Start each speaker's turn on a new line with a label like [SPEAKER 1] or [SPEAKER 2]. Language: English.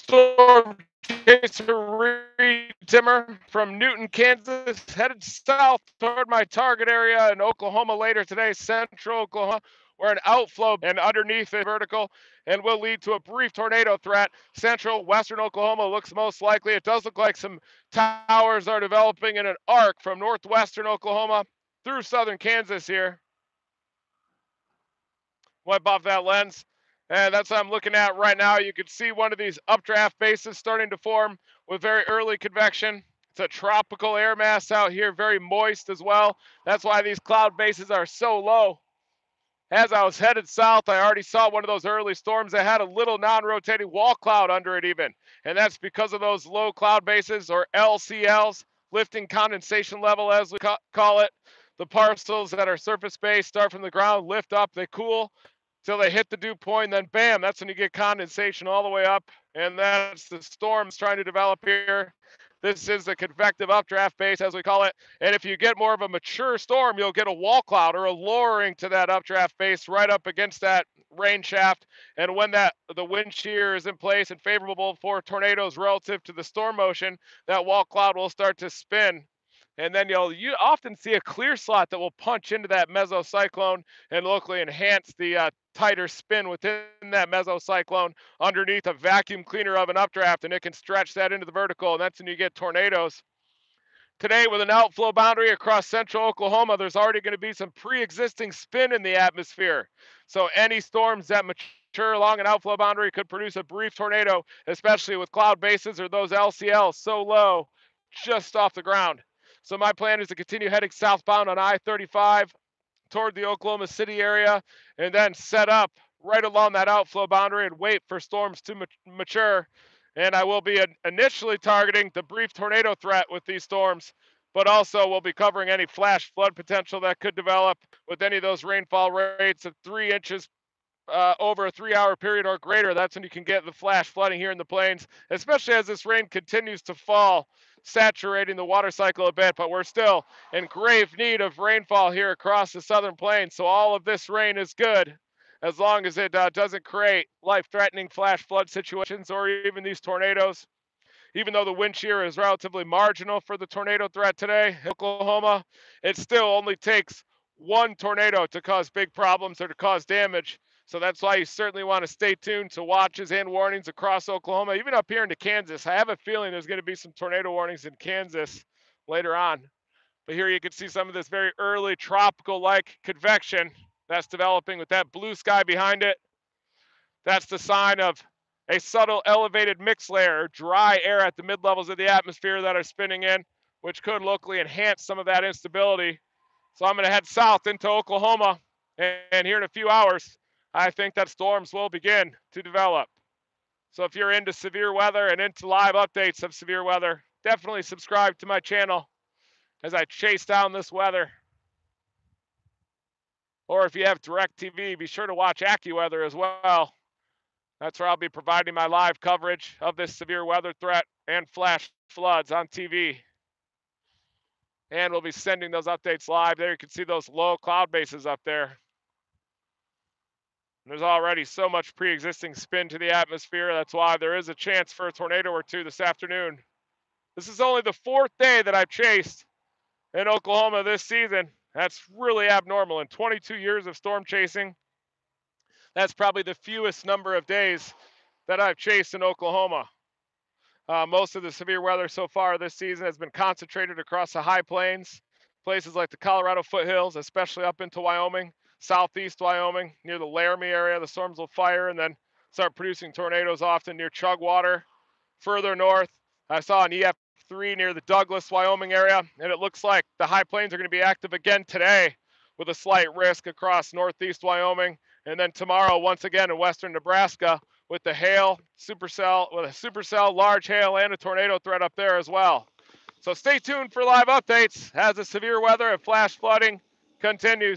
[SPEAKER 1] Storm chaser Reed Timmer from Newton, Kansas, headed south toward my target area in Oklahoma later today, central Oklahoma, where an outflow and underneath a vertical and will lead to a brief tornado threat. Central western Oklahoma looks most likely. It does look like some towers are developing in an arc from northwestern Oklahoma through southern Kansas here. Wipe off that lens. And that's what I'm looking at right now. You can see one of these updraft bases starting to form with very early convection. It's a tropical air mass out here, very moist as well. That's why these cloud bases are so low. As I was headed south, I already saw one of those early storms that had a little non-rotating wall cloud under it even. And that's because of those low cloud bases, or LCLs, lifting condensation level as we call it. The parcels that are surface-based start from the ground, lift up, they cool till they hit the dew point, then bam, that's when you get condensation all the way up, and that's the storms trying to develop here. This is the convective updraft base, as we call it, and if you get more of a mature storm, you'll get a wall cloud or a lowering to that updraft base right up against that rain shaft, and when the wind shear is in place and favorable for tornadoes relative to the storm motion, that wall cloud will start to spin. And then you often see a clear slot that will punch into that mesocyclone and locally enhance the tighter spin within that mesocyclone underneath a vacuum cleaner of an updraft, and it can stretch that into the vertical, and that's when you get tornadoes. Today, with an outflow boundary across central Oklahoma, there's already going to be some pre-existing spin in the atmosphere. So any storms that mature along an outflow boundary could produce a brief tornado, especially with cloud bases or those LCLs so low just off the ground. So my plan is to continue heading southbound on I-35 toward the Oklahoma City area and then set up right along that outflow boundary and wait for storms to mature. And I will be initially targeting the brief tornado threat with these storms, but also we'll be covering any flash flood potential that could develop with any of those rainfall rates of 3 inches over a 3-hour period or greater. That's when you can get the flash flooding here in the plains, especially as this rain continues to fall, saturating the water cycle a bit, but we're still in grave need of rainfall here across the southern plains. So all of this rain is good as long as it doesn't create life-threatening flash flood situations or even these tornadoes. Even though the wind shear is relatively marginal for the tornado threat today in Oklahoma, it still only takes one tornado to cause big problems or to cause damage. So that's why you certainly want to stay tuned to watches and warnings across Oklahoma, even up here into Kansas. I have a feeling there's going to be some tornado warnings in Kansas later on. But here you can see some of this very early tropical-like convection that's developing with that blue sky behind it. That's the sign of a subtle elevated mix layer, dry air at the mid-levels of the atmosphere that are spinning in, which could locally enhance some of that instability. So I'm going to head south into Oklahoma, and here in a few hours, I think that storms will begin to develop. So if you're into severe weather and into live updates of severe weather, definitely subscribe to my channel as I chase down this weather. Or if you have DirecTV, be sure to watch AccuWeather as well. That's where I'll be providing my live coverage of this severe weather threat and flash floods on TV. And we'll be sending those updates live. There you can see those low cloud bases up there. There's already so much pre-existing spin to the atmosphere. That's why there is a chance for a tornado or two this afternoon. This is only the 4th day that I've chased in Oklahoma this season. That's really abnormal. In 22 years of storm chasing, that's probably the fewest number of days that I've chased in Oklahoma. Most of the severe weather so far this season has been concentrated across the high plains, places like the Colorado foothills, especially up into Wyoming, southeast Wyoming, near the Laramie area. The storms will fire and then start producing tornadoes often near Chugwater. Further north, I saw an EF3 near the Douglas, Wyoming area, and it looks like the high plains are going to be active again today with a slight risk across northeast Wyoming. And then tomorrow, once again in western Nebraska, with the hail, with a supercell, large hail, and a tornado threat up there as well. So stay tuned for live updates as the severe weather and flash flooding continues.